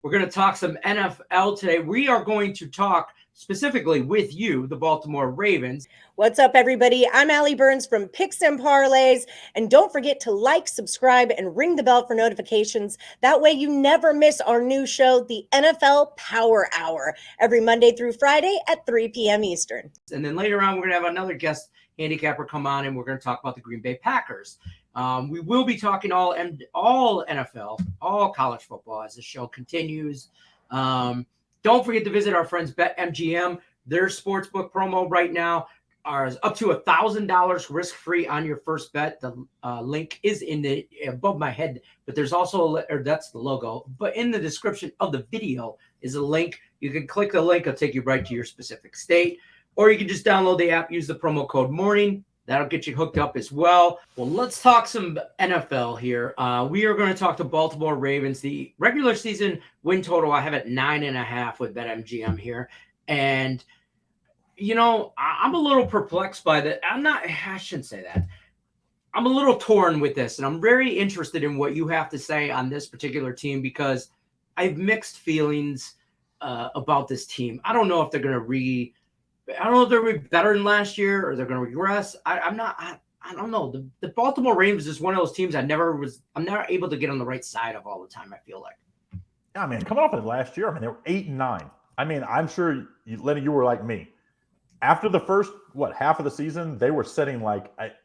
We're going to talk some NFL today. We are going to talk specifically with you, the Baltimore Ravens. What's up, everybody? I'm Allie Burns from Picks Parlays. And don't forget to like, subscribe, and ring the bell for notifications. That way you never miss our new show, the NFL Power Hour, every Monday through Friday at 3 p.m. Eastern. And then later on, we're going to have another guest handicapper come on, and we're going to talk about the Green Bay Packers. We will be talking all NFL, all college football as the show continues. Don't forget to visit our friends BetMGM. Their sportsbook promo right now is up to $1,000 risk-free on your first bet. The link is above my head, but there's also that's the logo. But in the description of the video is a link. You can click the link. It'll take you right to your specific state. Or you can just download the app, use the promo code MORNING. That'll get you hooked up as well. Well, let's talk some NFL here. We are going to talk to Baltimore Ravens. The regular season win total, I have at 9.5 with BetMGM here. And, you know, I'm a little perplexed by that. I shouldn't say that. I'm a little torn with this, and I'm very interested in what you have to say on this particular team because I have mixed feelings about this team. I don't know if they're going to I don't know if they're going to be better than last year or they're going to regress. I don't know. The Baltimore Ravens is one of those teams I'm never able to get on the right side of all the time, I feel like. Yeah, man, coming off of last year, they were 8-9. I'm sure, Lenny, you were like me. After the first, half of the season, they were setting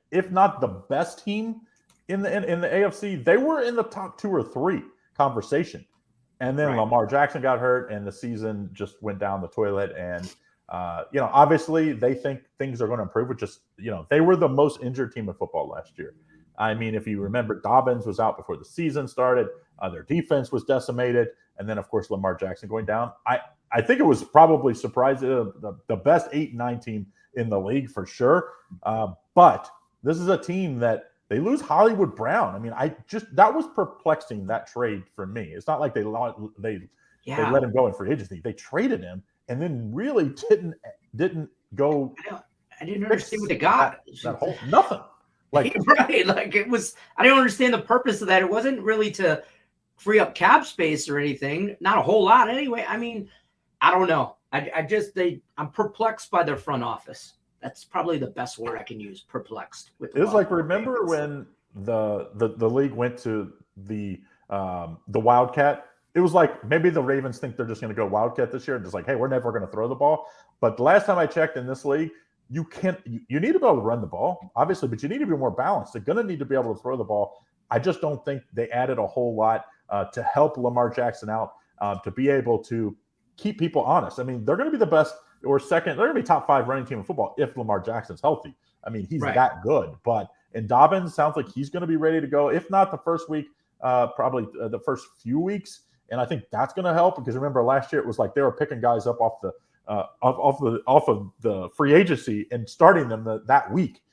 if not the best team in the AFC, they were in the top 2 or 3 conversation. And then Lamar Jackson got hurt and the season just went down the toilet. And obviously they think things are going to improve, which just, they were the most injured team in football last year. If you remember, Dobbins was out before the season started. Their defense was decimated. And then, of course, Lamar Jackson going down. I think it was probably surprising, the best 8-9 team in the league for sure. But this is a team that they lose Hollywood Brown. That was perplexing, that trade for me. It's not like they let him go in free agency. They traded him. And then really didn't go. I didn't understand what they got. That whole nothing. It was. I didn't understand the purpose of that. It wasn't really to free up cap space or anything. Not a whole lot, anyway. I don't know. I'm perplexed by their front office. That's probably the best word I can use. Perplexed. It's like, remember when the league went to the Wildcat. It was like maybe the Ravens think they're just going to go Wildcat this year and just like, hey, we're never going to throw the ball. But the last time I checked in this league, you need to be able to run the ball, obviously, but you need to be more balanced. They're going to need to be able to throw the ball. I just don't think they added a whole lot to help Lamar Jackson out, to be able to keep people honest. They're going to be the best or second. They're going to be top 5 running team in football if Lamar Jackson's healthy. He's that good. And Dobbins sounds like he's going to be ready to go. If not the first week, probably the first few weeks. And I think that's going to help because remember last year it was like they were picking guys up off of the free agency and starting them that week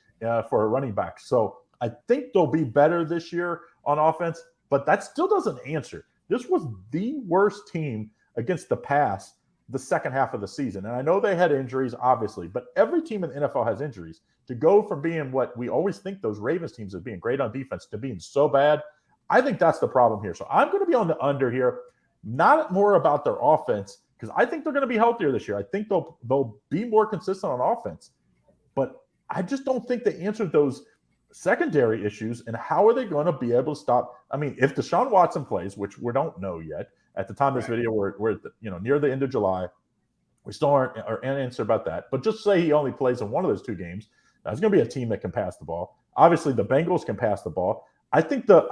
for a running back. So I think they'll be better this year on offense, but that still doesn't answer. This was the worst team against the pass the second half of the season. And I know they had injuries, obviously, but every team in the NFL has injuries. To go from being what we always think those Ravens teams as being great on defense to being so bad, I think that's the problem here. So I'm going to be on the under here, not more about their offense, because I think they're going to be healthier this year. I think they'll be more consistent on offense. But I just don't think they answered those secondary issues. And how are they going to be able to stop? If Deshaun Watson plays, which we don't know yet, at the time of this video, we're near the end of July. We still aren't answer about that. But just say he only plays in one of those 2 games. That's going to be a team that can pass the ball. Obviously, the Bengals can pass the ball. I think the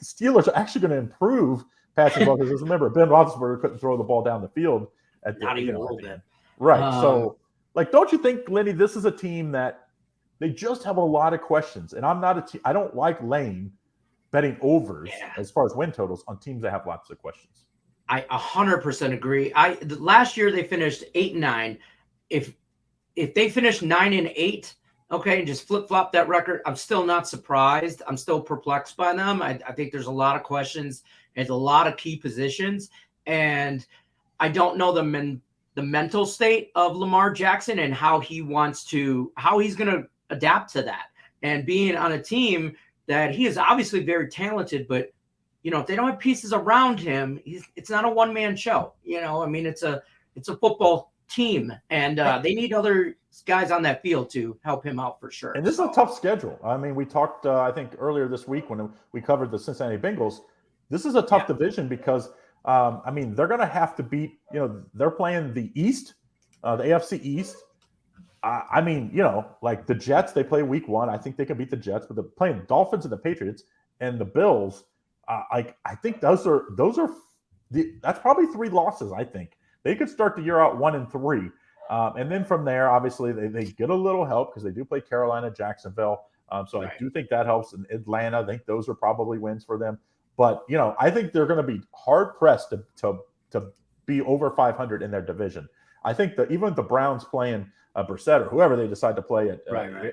Steelers are actually going to improve passing ball because remember Ben Roethlisberger couldn't throw the ball down the field not even a little bit. Right. So don't you think, Lenny, this is a team that they just have a lot of questions, and I don't like laying betting overs as far as win totals on teams that have lots of questions. I 100% agree. Last year they finished 8-9. If they finished 9-8. Okay, and just flip-flop that record. I'm still not surprised. I'm still perplexed by them. I think there's a lot of questions. There's a lot of key positions. And I don't know the mental state of Lamar Jackson and how he's going to adapt to that. And being on a team that he is obviously very talented, but, if they don't have pieces around him, it's not a one-man show. I mean, it's a football team, and they need other guys on that field to help him out for sure. And this is a tough schedule. I mean, we talked, I think, earlier this week when we covered the Cincinnati Bengals. This is a tough division because, I mean, they're going to have to beat, they're playing the East, the AFC East. I mean, like the Jets, they play week 1. I think they can beat the Jets, but they're playing Dolphins and the Patriots and the Bills. I think that's probably 3 losses. I think they could start the year out 1-3. And then from there, obviously, they get a little help because they do play Carolina, Jacksonville. So I do think that helps. And Atlanta, I think those are probably wins for them. But, I think they're going to be hard-pressed to be over 500 in their division. I think that even the Browns playing Brissett or whoever they decide to play it,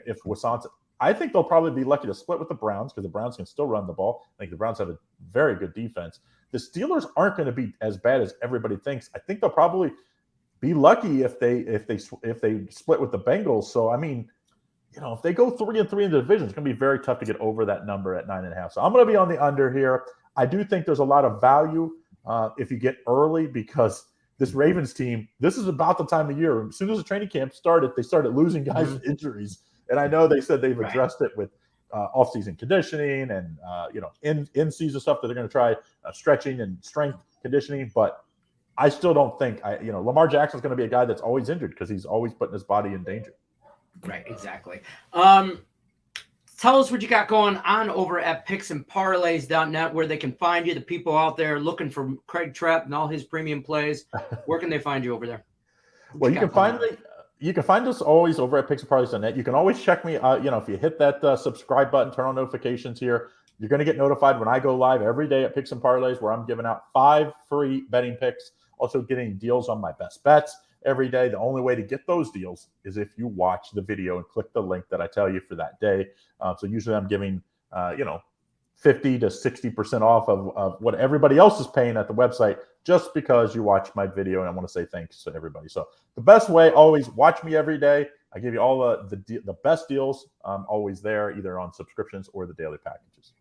if Wisconsin, I think they'll probably be lucky to split with the Browns because the Browns can still run the ball. I think the Browns have a very good defense. The Steelers aren't going to be as bad as everybody thinks. I think they'll probably be lucky if they split with the Bengals. So I mean, if they go 3-3 in the division, it's going to be very tough to get over that number at 9.5. So I'm going to be on the under here. I do think there's a lot of value if you get early because this Ravens team, this is about the time of year. As soon as the training camp started, they started losing guys with injuries. And I know they said they've addressed it with off-season conditioning and, in-season stuff that they're going to try stretching and strength conditioning. But I still don't think Lamar Jackson's going to be a guy that's always injured because he's always putting his body in danger. Right, exactly. Tell us what you got going on over at picksandparlays.net, where they can find you, the people out there looking for Craig Trapp and all his premium plays. Where can they find you over there? Well, you can find us always over at picksandparlays.net. You can always check me out. If you hit that subscribe button, turn on notifications here, you're going to get notified when I go live every day at Picks and Parlays, where I'm giving out 5 free betting picks, also getting deals on my best bets every day. The only way to get those deals is if you watch the video and click the link that I tell you for that day. So usually I'm giving, 50 to 60% off of what everybody else is paying at the website just because you watch my video. And I want to say thanks to everybody. So the best way, always watch me every day. I give you all the best deals. Always there, either on subscriptions or the daily packages.